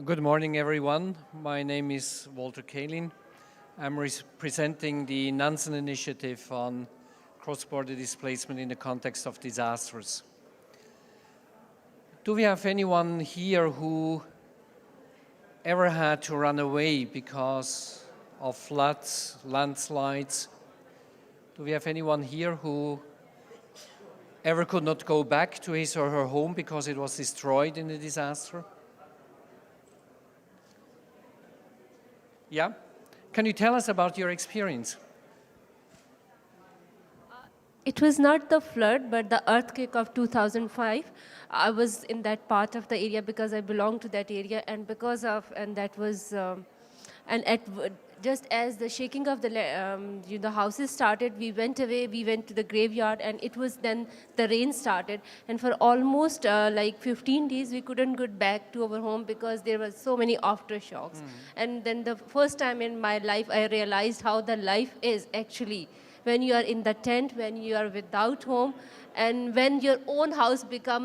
Good morning, everyone. My name is Walter Kaelin. I'm presenting the Nansen initiative on cross-border displacement in the context of disasters. Do we have anyone here who ever had to run away because of floods, landslides? Do we have anyone here who ever could not go back to his or her home because it was destroyed in a disaster? Yeah? Can you tell us about your experience? It was not the flood, but the earthquake of 2005. I was in that part of the area because I belong to that area, and just as the shaking of the houses started, we went away. We went to the graveyard, and it was then the rain started. And for almost like 15 days, we couldn't get back to our home because there were so many aftershocks. And then the first time in my life, I realized how the life is actually when you are in the tent, when you are without home, and when your own house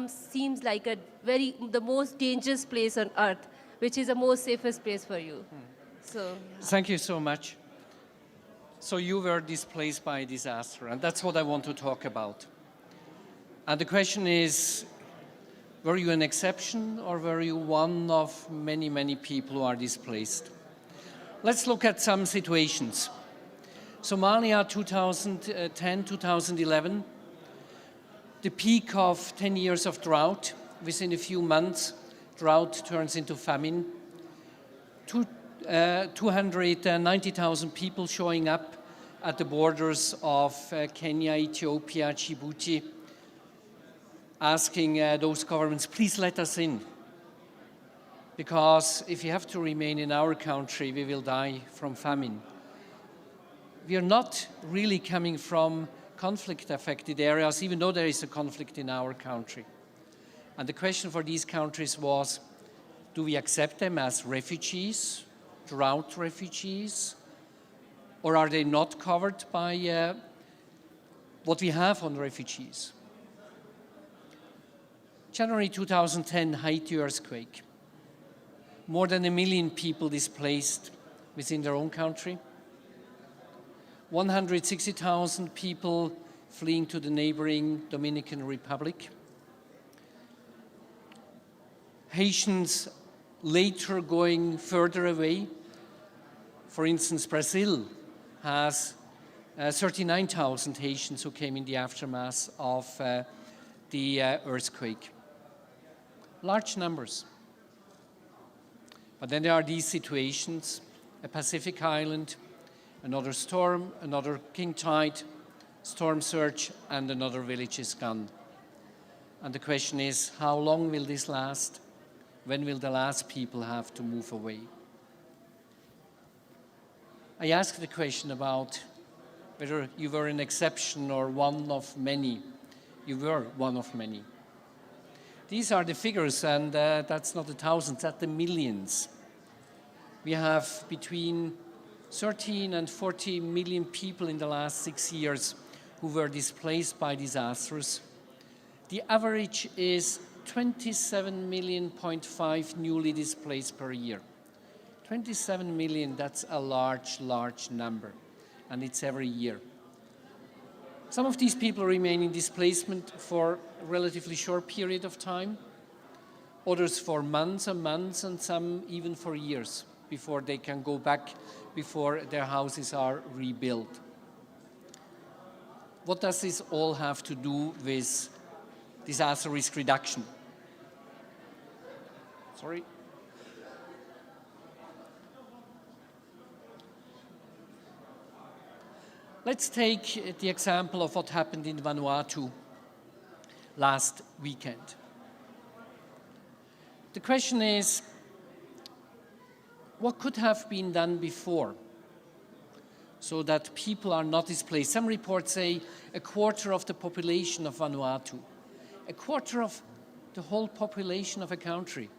seems like the most dangerous place on earth, which is the most safest place for you. So, Thank you so much. So you were displaced by a disaster, and that's what I want to talk about. And the question is, were you an exception, or were you one of many, many people who are displaced? Let's look at some situations. Somalia 2010-2011, the peak of 10 years of drought. Within a few months, drought turns into famine. 290,000 people showing up at the borders of Kenya, Ethiopia, Djibouti, asking those governments, please let us in. Because if you have to remain in our country, we will die from famine. We are not really coming from conflict-affected areas, even though there is a conflict in our country. And the question for these countries was, do we accept them as refugees, drought refugees, or are they not covered by what we have on refugees? January 2010, Haiti earthquake. More than 1 million people displaced within their own country. 160,000 people fleeing to the neighboring Dominican Republic. Haitians later going further away. For instance, Brazil has 39,000 Haitians who came in the aftermath of the earthquake. Large numbers. But then there are these situations, a Pacific island, another storm, another king tide, storm surge, and another village is gone. And the question is, how long will this last? When will the last people have to move away? I asked the question about whether you were an exception or one of many. You were one of many. These are the figures, and that's not the thousands, that's the millions. We have between 13 and 40 million people in the last 6 years who were displaced by disasters. The average is 27.5 million newly displaced per year. 27 million, that's a large, large number, and it's every year. Some of these people remain in displacement for a relatively short period of time, others for months and months, and some even for years before they can go back, before their houses are rebuilt. What does this all have to do with disaster risk reduction? Sorry. Let's take the example of what happened in Vanuatu last weekend. The question is, what could have been done before so that people are not displaced? Some reports say a quarter of the population of Vanuatu, a quarter of the whole population of a country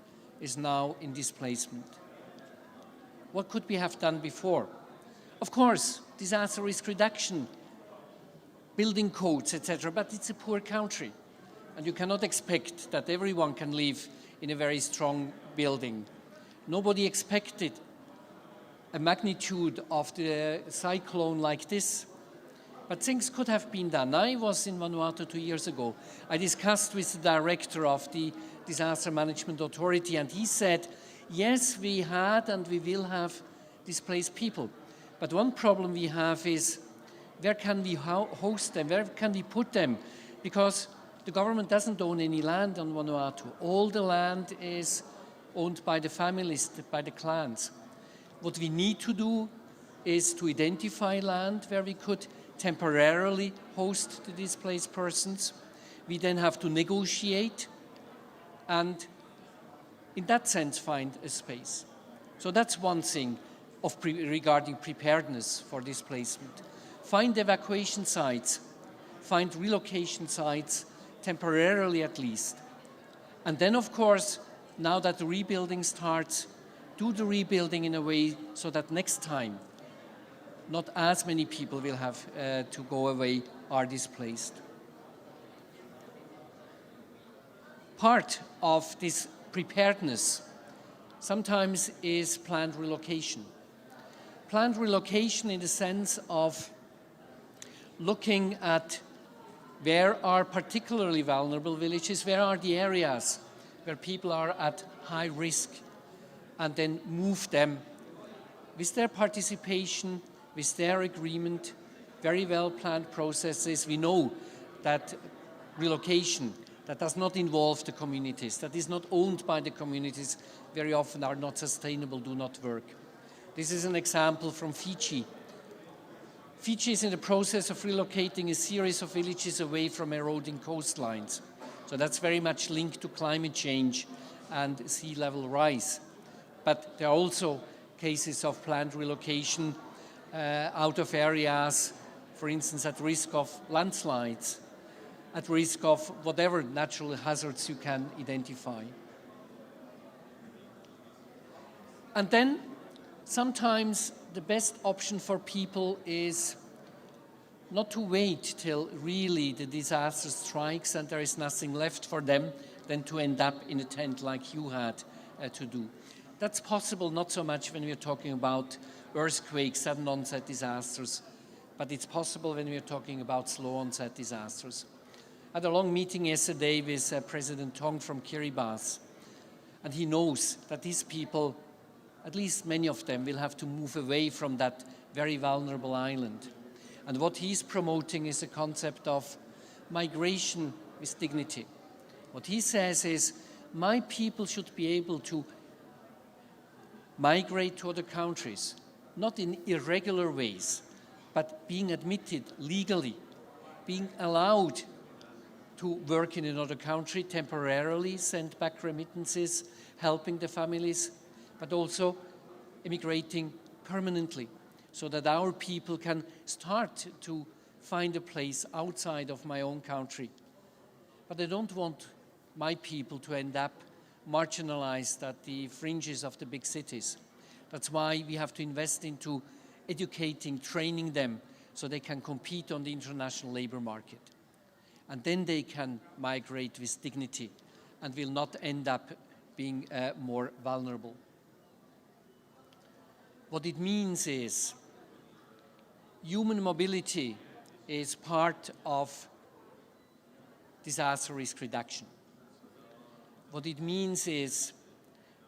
is now in displacement. What could we have done before? Of course, disaster risk reduction, building codes, etc., but it's a poor country. And you cannot expect that everyone can live in a very strong building. Nobody expected a magnitude of the cyclone like this, but things could have been done. I was in Vanuatu 2 years ago. I discussed with the director of the Disaster Management Authority, and he said, yes, we had and we will have displaced people. But one problem we have is, where can we host them? Where can we put them? Because the government doesn't own any land on Vanuatu. All the land is owned by the families, by the clans. What we need to do is to identify land where we could temporarily host the displaced persons. We then have to negotiate and in that sense find a space. So that's one thing regarding preparedness for displacement. Find evacuation sites, find relocation sites, temporarily at least. And then of course, now that the rebuilding starts, do the rebuilding in a way so that next time not as many people will have to go away or displaced. Part of this preparedness sometimes is planned relocation. Planned relocation in the sense of looking at where are particularly vulnerable villages, where are the areas where people are at high risk, and then move them with their participation, with their agreement, very well planned processes. We know that relocation that does not involve the communities, that is not owned by the communities, very often are not sustainable, do not work. This is an example from Fiji. Fiji is in the process of relocating a series of villages away from eroding coastlines. So that's very much linked to climate change and sea level rise. But there are also cases of planned relocation out of areas, for instance, at risk of landslides, at risk of whatever natural hazards you can identify. And then sometimes the best option for people is not to wait till really the disaster strikes and there is nothing left for them than to end up in a tent like you had to do. That's possible not so much when we're talking about earthquakes, sudden onset disasters, but it's possible when we're talking about slow onset disasters. I had a long meeting yesterday with President Tong from Kiribati, and he knows that these people, at least many of them, will have to move away from that very vulnerable island. And what he's promoting is a concept of migration with dignity. What he says is, my people should be able to migrate to other countries, not in irregular ways, but being admitted legally, being allowed to work in another country temporarily, send back remittances, helping the families, but also immigrating permanently, so that our people can start to find a place outside of my own country. But I don't want my people to end up marginalized at the fringes of the big cities. That's why we have to invest into educating, training them, so they can compete on the international labor market. And then they can migrate with dignity and will not end up being more vulnerable. What it means is human mobility is part of disaster risk reduction. What it means is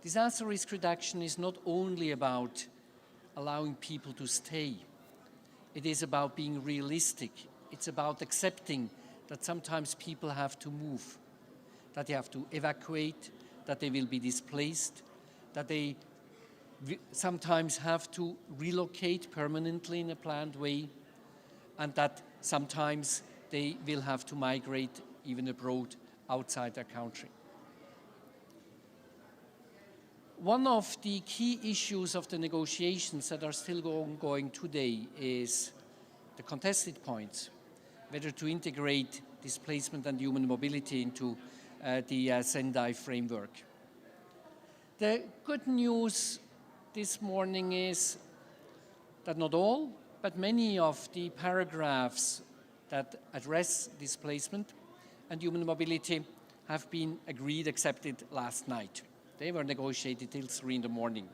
disaster risk reduction is not only about allowing people to stay. It is about being realistic. It's about accepting that sometimes people have to move, that they have to evacuate, that they will be displaced, that they sometimes have to relocate permanently in a planned way, and that sometimes they will have to migrate even abroad outside their country. One of the key issues of the negotiations that are still ongoing today is the contested points, whether to integrate displacement and human mobility into the Sendai framework. The good news this morning is that not all, but many of the paragraphs that address displacement and human mobility have been agreed, accepted last night. They were negotiated till 3 in the morning.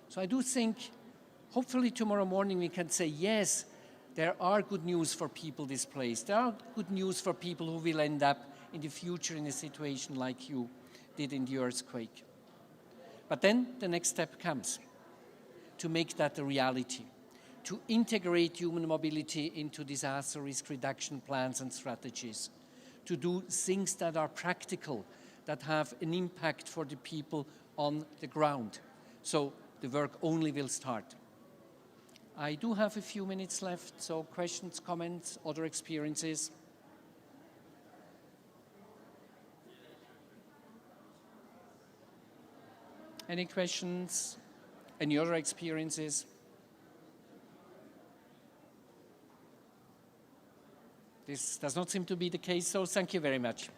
So I do think, hopefully tomorrow morning we can say, yes, there are good news for people displaced. There are good news for people who will end up in the future in a situation like you did in the earthquake. But then the next step comes, to make that a reality, to integrate human mobility into disaster risk reduction plans and strategies, to do things that are practical, that have an impact for the people on the ground. So the work only will start. I do have a few minutes left, so questions, comments, other experiences. Any questions? Any other experiences? This does not seem to be the case, so thank you very much.